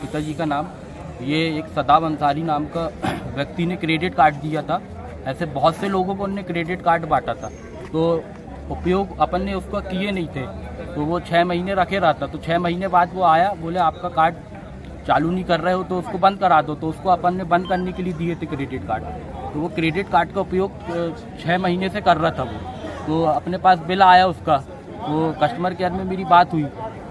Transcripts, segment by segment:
पिताजी का नाम, ये एक सदाब अंसारी नाम का व्यक्ति ने क्रेडिट कार्ड दिया था। ऐसे बहुत से लोगों को उन्होंने क्रेडिट कार्ड बांटा था, तो उपयोग अपन ने उसका किए नहीं थे, तो वो 6 महीने रखे रहा था। तो 6 महीने बाद वो आया, बोले आपका कार्ड चालू नहीं कर रहे हो तो उसको बंद करा दो। तो उसको अपन ने बंद करने के लिए दिए थे क्रेडिट कार्ड। तो वो क्रेडिट कार्ड का उपयोग 6 महीने से कर रहा था वो। तो अपने पास बिल आया उसका, वो कस्टमर केयर में मेरी बात हुई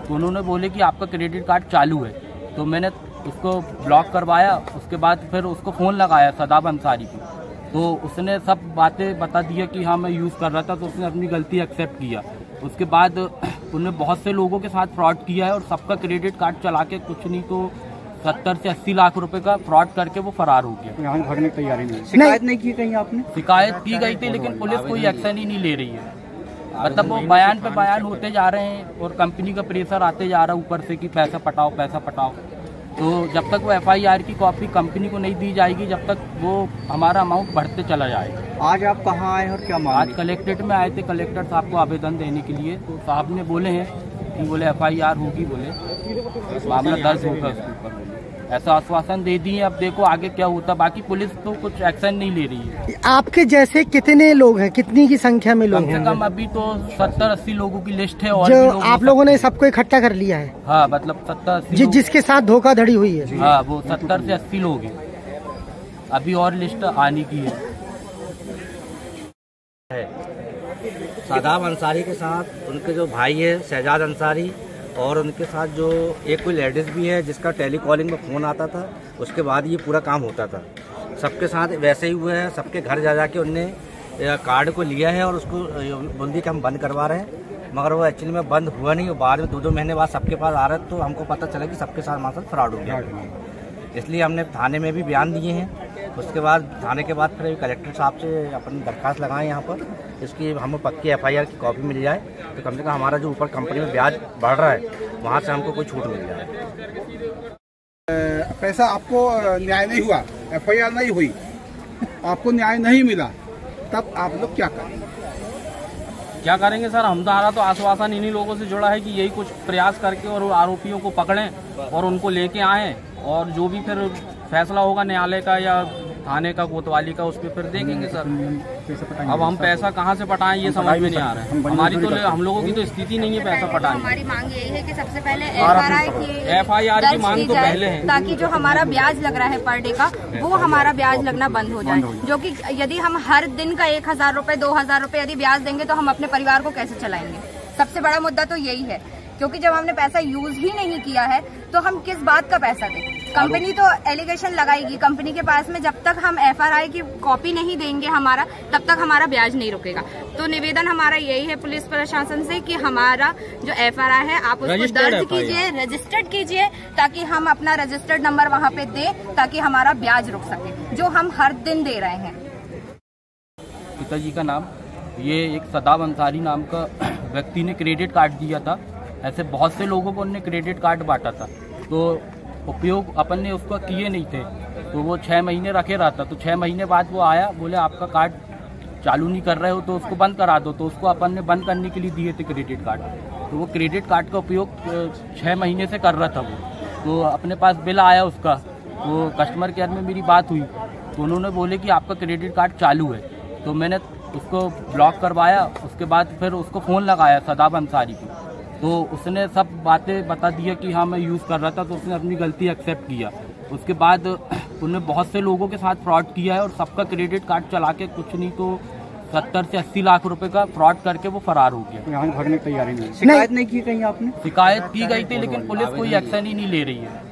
तो उन्होंने बोले कि आपका क्रेडिट कार्ड चालू है। तो मैंने उसको ब्लॉक करवाया, उसके बाद फिर उसको फ़ोन लगाया सदाब अंसारी को, तो उसने सब बातें बता दिया कि हाँ मैं यूज़ कर रहा था। तो उसने अपनी गलती एक्सेप्ट किया। उसके बाद उन्होंने बहुत से लोगों के साथ फ्रॉड किया है और सबका क्रेडिट कार्ड चला के कुछ नहीं तो 70 से 80 लाख रुपए का फ्रॉड करके वो फरार हो गया। यहाँ भागने की तैयारी नहीं। शिकायत नहीं की कहीं आपने? शिकायत की गई थी लेकिन पुलिस कोई एक्शन ही नहीं ले रही है। मतलब वो बयान पे बयान होते जा रहे हैं और कंपनी का प्रेशर आते जा रहा है ऊपर से कि पैसा पटाओ पैसा पटाओ। तो जब तक वो FIR की कॉपी कंपनी को नहीं दी जाएगी, जब तक वो हमारा अमाउंट बढ़ते चला जाएगा। आज आप कहाँ आए और क्या मांगे? आज कलेक्ट्रेट में आए थे, कलेक्टर साहब को आवेदन देने के लिए। तो साहब ने बोले हैं कि बोले FIR होगी, बोले मामला दर्ज होगा उसके ऊपर, ऐसा आश्वासन दे दिए। अब देखो आगे क्या होता, बाकी पुलिस तो कुछ एक्शन नहीं ले रही है। आपके जैसे कितने लोग हैं, कितनी की संख्या में लोग हैं? कम से कम अभी तो 70-80 लोगों की लिस्ट है। और जो आप लोगों ने सबको इकट्ठा कर लिया है? हाँ, मतलब 70-80 जिसके साथ धोखाधड़ी हुई है। हाँ, वो 70 से 80 लोग हैं। अभी और लिस्ट आने की है। सदाब अंसारी के साथ उनके जो भाई है शहजाद अंसारी, और उनके साथ जो एक कोई लेडीज़ भी है जिसका टेलीकॉलिंग में फ़ोन आता था, उसके बाद ये पूरा काम होता था। सबके साथ वैसे ही हुए हैं, सबके घर जा जा के उनने कार्ड को लिया है और उसको बोल दिया कि हम बंद करवा रहे हैं, मगर वो एक्चुअली में बंद हुआ नहीं। और बाद में 2-2 महीने बाद सबके पास आ रहा है, तो हमको पता चला कि सबके साथ हमारे साथ फ्रॉड हो गया। इसलिए हमने थाने में भी बयान दिए हैं। उसके बाद थाने के बाद फिर कलेक्टर साहब से अपनी दरख्वास्त लगाएं यहाँ पर, इसकी हमें पक्की FIR की कॉपी मिल जाए तो कम से कम हमारा जो ऊपर कंपनी में ब्याज बढ़ रहा है वहाँ से हमको कोई छूट मिल जाए। पैसा आपको न्याय नहीं हुआ, FIR नहीं हुई, आपको न्याय नहीं मिला, तब आप लोग क्या करेंगे? क्या करेंगे सर, हमारा तो आश्वासन इन्हीं लोगों से जुड़ा है कि यही कुछ प्रयास करके और आरोपियों को पकड़ें और उनको लेके आएं, और जो भी फिर फैसला होगा न्यायालय का या थाने का कोतवाली का, उस पर फिर देखेंगे सर। अब हम पैसा कहाँ से पटाएं ये समझ में नहीं आ रहा है। हमारी तो हम लोगों की तो स्थिति नहीं है पैसा पटाने। हमारी मांग यही है कि सबसे पहले FIR की मांग तो पहले है, ताकि जो हमारा ब्याज लग रहा है पर डे का, वो हमारा ब्याज लगना बंद हो जाए। जो कि यदि हम हर दिन का 1000 रुपए 2000 रुपए यदि ब्याज देंगे तो हम अपने परिवार को कैसे चलाएंगे? सबसे बड़ा मुद्दा तो यही है, क्योंकि जब हमने पैसा यूज ही नहीं किया है तो हम किस बात का पैसा दें? कंपनी तो एलिगेशन लगाएगी, कंपनी के पास में जब तक हम FIR की कॉपी नहीं देंगे हमारा, तब तक हमारा ब्याज नहीं रुकेगा। तो निवेदन हमारा यही है पुलिस प्रशासन से कि हमारा जो FIR है आप उसको दर्ज कीजिए, रजिस्टर्ड कीजिए, ताकि हम अपना रजिस्टर्ड नंबर वहाँ पे दें, ताकि हमारा ब्याज रुक सके जो हम हर दिन दे रहे हैं। पिताजी का नाम, ये एक सदाब अंसारी नाम का व्यक्ति ने क्रेडिट कार्ड दिया था। ऐसे बहुत से लोगों को उन्होंने क्रेडिट कार्ड बांटा था, तो उपयोग अपन ने उसका किए नहीं थे, तो वो 6 महीने रखे रहा था। तो 6 महीने बाद वो आया, बोले आपका कार्ड चालू नहीं कर रहे हो तो उसको बंद करा दो। तो उसको अपन ने बंद करने के लिए दिए थे क्रेडिट कार्ड। तो वो क्रेडिट कार्ड का उपयोग 6 महीने से कर रहा था वो। तो अपने पास बिल आया उसका, वो कस्टमर केयर में मेरी बात हुई तो उन्होंने बोले कि आपका क्रेडिट कार्ड चालू है। तो मैंने उसको ब्लॉक करवाया, उसके बाद फिर उसको फ़ोन लगाया सदाब अंसारी को, तो उसने सब बातें बता दिया कि हाँ मैं यूज़ कर रहा था। तो उसने अपनी गलती एक्सेप्ट किया। उसके बाद उन्होंने बहुत से लोगों के साथ फ्रॉड किया है और सबका क्रेडिट कार्ड चला के कुछ नहीं तो 70 से 80 लाख रुपए का फ्रॉड करके वो फरार हो गया। यहाँ भागने की तैयारी नहीं। शिकायत नहीं की कहीं आपने? शिकायत की गई थी लेकिन पुलिस कोई एक्शन ही नहीं ले रही है।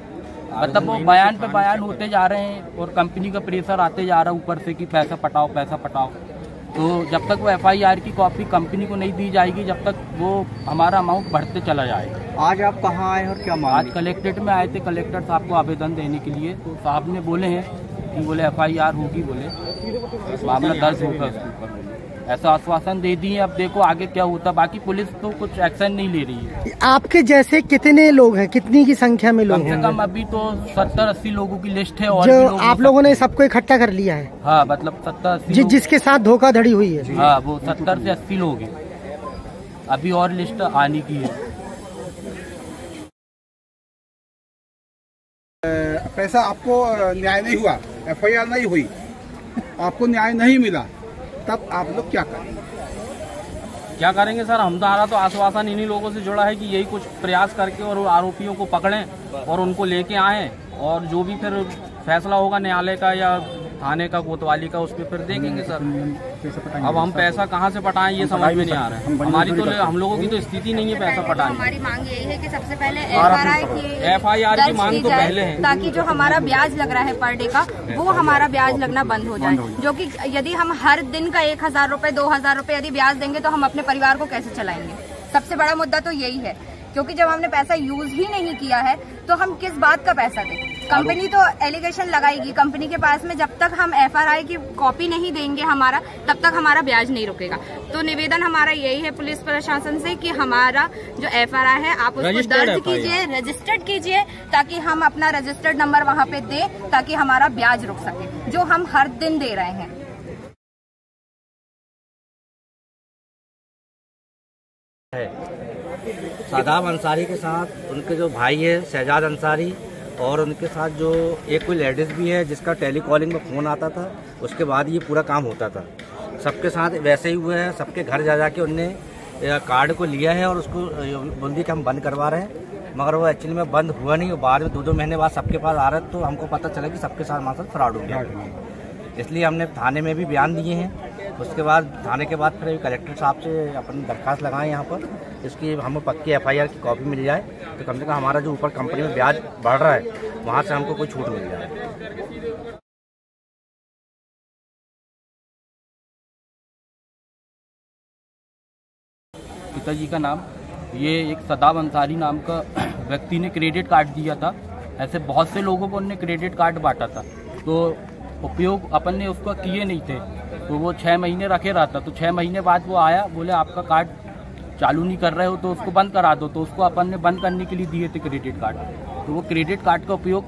मतलब वो बयान पे बयान होते जा रहे हैं और कंपनी का प्रेशर आते जा रहा है ऊपर से कि पैसा पटाओ पैसा पटाओ। तो जब तक वो FIR की कॉपी कंपनी को नहीं दी जाएगी, जब तक वो हमारा अमाउंट बढ़ते चला जाएगा। आज आप कहाँ आए और क्या मांगे? आज कलेक्ट्रेट में आए थे, कलेक्टर साहब को आवेदन देने के लिए। तो साहब ने बोले हैं कि बोले FIR होगी, बोले मामला दर्ज होगा उसके ऊपर, ऐसा आश्वासन दे दिए। अब देखो आगे क्या होता, बाकी पुलिस तो कुछ एक्शन नहीं ले रही है। आपके जैसे कितने लोग हैं, कितनी की संख्या में लोग हैं? कम से कम अभी तो 70-80 लोगों की लिस्ट है। और जो आप लोगों ने सबको इकट्ठा कर लिया है? हाँ, मतलब 70-80 जिसके साथ धोखाधड़ी हुई है? हाँ, वो 70 से 80 लोग हैं। अभी और लिस्ट आने की है। पैसा आपको न्याय नहीं हुआ, FIR नहीं हुई, आपको न्याय नहीं मिला, तब आप लोग क्या करेंगे? क्या करेंगे सर, हमारा तो आश्वासन इन्हीं लोगों से जुड़ा है कि यही कुछ प्रयास करके और आरोपियों को पकड़ें और उनको लेके आएं, और जो भी फिर फैसला होगा न्यायालय का या थाने का, कोतवाली का, उस पर फिर देखेंगे सर। अब हम पैसा कहाँ से पटाएं ये समझ में नहीं आ रहा है। हमारी तो हम लोगों की तो स्थिति नहीं है पैसा पटाने। हमारी मांग यही है कि सबसे पहले FIR की मांग तो पहले है, ताकि जो हमारा ब्याज लग रहा है पर डे का, वो हमारा ब्याज लगना बंद हो जाए। जो कि यदि हम हर दिन का 1000 रुपए 2000 रुपए यदि ब्याज देंगे तो हम अपने परिवार को कैसे चलाएंगे। सबसे बड़ा मुद्दा तो यही है, क्योंकि जब हमने पैसा यूज ही नहीं किया है तो हम किस बात का पैसा दें। कंपनी तो एलिगेशन लगाएगी, कंपनी के पास में जब तक हम FRI की कॉपी नहीं देंगे हमारा, तब तक हमारा ब्याज नहीं रुकेगा। तो निवेदन हमारा यही है पुलिस प्रशासन से कि हमारा जो FRI है आप उसको दर्ज कीजिए, रजिस्टर्ड कीजिए, ताकि हम अपना रजिस्टर्ड नंबर वहाँ पे दें, ताकि हमारा ब्याज रुक सके जो हम हर दिन दे रहे हैं। शादाब अंसारी के साथ उनके जो भाई है शहजाद अंसारी, और उनके साथ जो एक कोई लेडीज भी है जिसका टेलीकॉलिंग में फ़ोन आता था, उसके बाद ये पूरा काम होता था। सबके साथ वैसे ही हुआ है, सबके घर जा के उनने कार्ड को लिया है और उसको बोल कि हम बंद करवा रहे हैं, मगर वो एक्चुअली में बंद हुआ नहीं। बाद में 2-2 महीने बाद सबके पास आ रहा है, तो हमको पता चला कि सबके साथ हमारे साथ फ्रॉड हो गया। इसलिए हमने थाने में भी बयान दिए हैं। उसके बाद थाने के बाद फिर कलेक्टर साहब से अपनी दरख्वास्त लगाएं यहाँ पर, इसकी हमें पक्की FIR की कॉपी मिल जाए, तो कम से कम हमारा जो ऊपर कंपनी में ब्याज बढ़ रहा है वहाँ से हमको कोई छूट मिल जाए। पिताजी का नाम, ये एक सदाब अंसारी नाम का व्यक्ति ने क्रेडिट कार्ड दिया था। ऐसे बहुत से लोगों को उन्होंने क्रेडिट कार्ड बांटा था, तो उपयोग अपन ने उसका किए नहीं थे, तो वो 6 महीने रखे रहता। तो 6 महीने बाद वो आया, बोले आपका कार्ड चालू नहीं कर रहे हो तो उसको बंद करा दो। तो उसको अपन ने बंद करने के लिए दिए थे क्रेडिट कार्ड। तो वो क्रेडिट कार्ड का उपयोग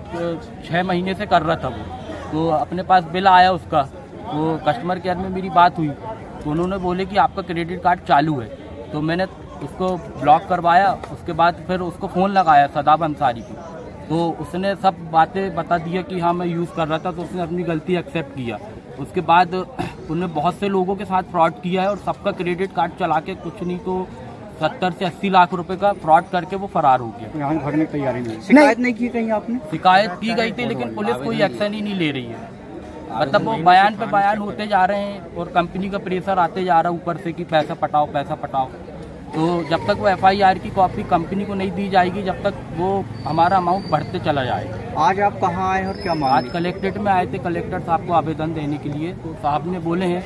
6 महीने से कर रहा था वो। तो अपने पास बिल आया उसका, तो कस्टमर केयर में मेरी बात हुई, तो उन्होंने बोले कि आपका क्रेडिट कार्ड चालू है। तो मैंने उसको ब्लॉक करवाया। उसके बाद फिर उसको फ़ोन लगाया सदाब अंसारी को, तो उसने सब बातें बता दिया कि हाँ मैं यूज़ कर रहा था। तो उसने अपनी गलती एक्सेप्ट किया। उसके बाद उन्होंने बहुत से लोगों के साथ फ्रॉड किया है और सबका क्रेडिट कार्ड चला के कुछ नहीं तो 70 से 80 लाख रुपए का फ्रॉड करके वो फरार हो गया। यहाँ भागने की तैयारी नहीं। शिकायत नहीं की कहीं आपने? शिकायत की गई थी, लेकिन पुलिस कोई एक्शन ही नहीं ले रही है। मतलब वो बयान पे बयान होते जा रहे हैं और कंपनी का प्रेशर आते जा रहा है ऊपर से कि पैसा पटाओ पैसा पटाओ। तो जब तक वो FIR की कॉपी कंपनी को नहीं दी जाएगी, जब तक वो हमारा अमाउंट बढ़ते चला जाएगा। आज आप कहाँ आए और क्या मांग? आज कलेक्ट्रेट में आए थे कलेक्टर साहब को आवेदन देने के लिए। तो साहब ने बोले हैं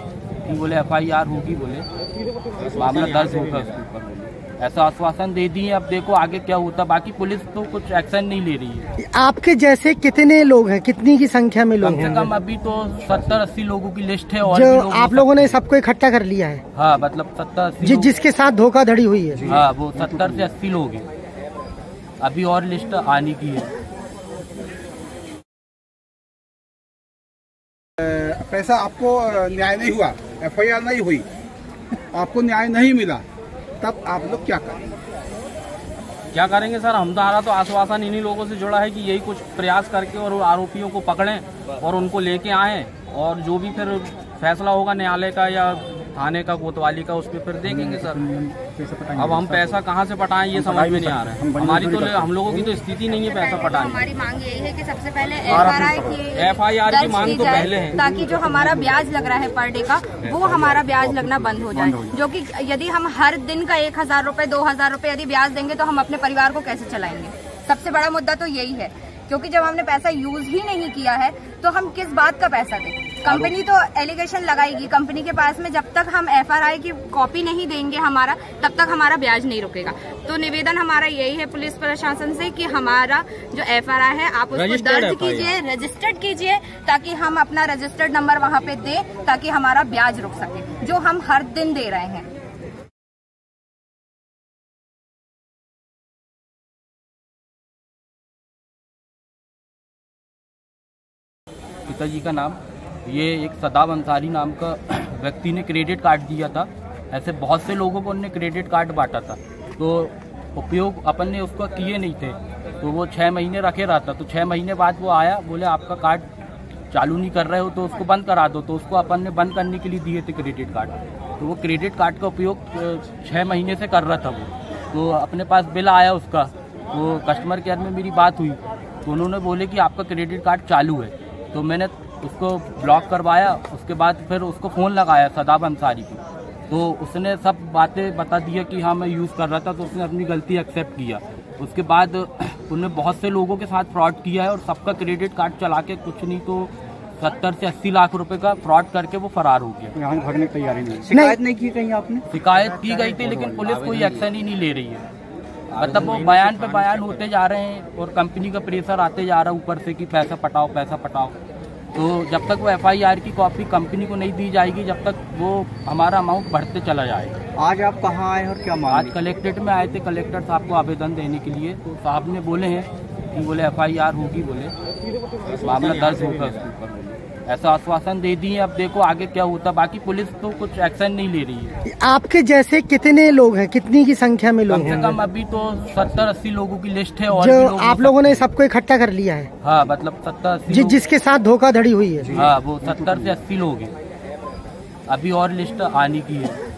कि बोले FIR होगी, बोले मामला दर्ज होगा उसके ऊपर, बोले ऐसा आश्वासन दे दिए। अब देखो आगे क्या होता। बाकी पुलिस तो कुछ एक्शन नहीं ले रही है। आपके जैसे कितने लोग हैं, कितनी की संख्या में लोग कम से हैं? कम अभी तो 70-80 लोगों की लिस्ट है। और जो आप लोगों ने सबको इकट्ठा कर लिया है? हाँ, मतलब 70-80 जिसके साथ धोखाधड़ी हुई है? हाँ, वो 70 से 80 लोग हैं। अभी और लिस्ट आने की है। पैसा आपको न्याय नहीं हुआ, FIR नहीं हुई, आपको न्याय नहीं मिला, तब आप लोग क्या करेंगे? क्या करेंगे सर, हमारा तो आश्वासन इन्हीं लोगों से जुड़ा है कि यही कुछ प्रयास करके और आरोपियों को पकड़ें और उनको लेके आएं, और जो भी फिर फैसला होगा न्यायालय का या थाने का, कोतवाली का, उस पर फिर देखेंगे सर। अब हम पैसा कहाँ से पटाएं ये समझ में नहीं आ रहा है। हमारी तो हम लोगों की तो स्थिति नहीं है पैसा पटाने। हमारी मांग यही है कि सबसे पहले FIR की मांग तो पहले है, ताकि जो हमारा ब्याज लग रहा है पर डे का, वो हमारा ब्याज लगना बंद हो जाए। जो कि यदि हम हर दिन का 1000 रुपए 2000 रुपए यदि ब्याज देंगे तो हम अपने परिवार को कैसे चलाएंगे। सबसे बड़ा मुद्दा तो यही है, क्योंकि जब हमने पैसा यूज ही नहीं किया है तो हम किस बात का पैसा दें। कंपनी तो एलिगेशन लगाएगी, कंपनी के पास में जब तक हम FRI की कॉपी नहीं देंगे हमारा, तब तक हमारा ब्याज नहीं रुकेगा। तो निवेदन हमारा यही है पुलिस प्रशासन से कि हमारा जो FRI है आप उसको दर्ज कीजिए, रजिस्टर्ड कीजिए, ताकि हम अपना रजिस्टर्ड नंबर वहाँ पे दें, ताकि हमारा ब्याज रुक सके जो हम हर दिन दे रहे हैं। पिताजी का नाम, ये एक सदाब अंसारी नाम का व्यक्ति ने क्रेडिट कार्ड दिया था। ऐसे बहुत से लोगों को उन्होंने क्रेडिट कार्ड बांटा था, तो उपयोग अपन ने उसका किए नहीं थे। तो वो 6 महीने रखे रहता। तो 6 महीने बाद वो आया, बोले आपका कार्ड चालू नहीं कर रहे हो तो उसको बंद करा दो। तो उसको अपन ने बंद करने के लिए दिए थे क्रेडिट कार्ड। तो वो क्रेडिट कार्ड का उपयोग 6 महीने से कर रहा था वो। तो अपने पास बिल आया उसका, वो कस्टमर केयर में मेरी बात हुई तो उन्होंने बोले कि आपका क्रेडिट कार्ड चालू है। तो मैंने उसको ब्लॉक करवाया। उसके बाद फिर उसको फ़ोन लगाया सदाब अंसारी को, तो उसने सब बातें बता दिया कि हाँ मैं यूज़ कर रहा था। तो उसने अपनी गलती एक्सेप्ट किया। उसके बाद उन्होंने बहुत से लोगों के साथ फ्रॉड किया है और सबका क्रेडिट कार्ड चला के कुछ नहीं तो 70 से 80 लाख रुपए का फ्रॉड करके वो फरार हो गया। यहाँ भागने की तैयारी नहीं, शिकायत नहीं की कहीं आपने? शिकायत की गई थी लेकिन पुलिस कोई एक्शन ही नहीं ले रही है। मतलब वो बयान पे बयान होते जा रहे हैं और कंपनी का प्रेशर आते जा रहा है ऊपर से कि पैसा पटाओ पैसा पटाओ। तो जब तक वो FIR की कॉपी कंपनी को नहीं दी जाएगी जब तक वो हमारा अमाउंट बढ़ते चला जाएगा। आज आप कहाँ आए और क्या मांग? आज कलेक्ट्रेट में आए थे कलेक्टर साहब को आवेदन देने के लिए। तो साहब ने बोले हैं कि बोले FIR होगी, बोले मामला दर्ज होगा उसके ऊपर, ऐसा आश्वासन दे दिए। अब देखो आगे क्या होता। बाकी पुलिस तो कुछ एक्शन नहीं ले रही है। आपके जैसे कितने लोग हैं, कितनी की संख्या में लोग कम से हैं? कम अभी तो 70-80 लोगों की लिस्ट है। और जो भी लोग आप लोगों ने सबको इकट्ठा कर लिया है? हाँ, मतलब 70-80 जिसके साथ धोखाधड़ी हुई है? हाँ, वो 70 से 80 लोग हैं। अभी और लिस्ट आने की है।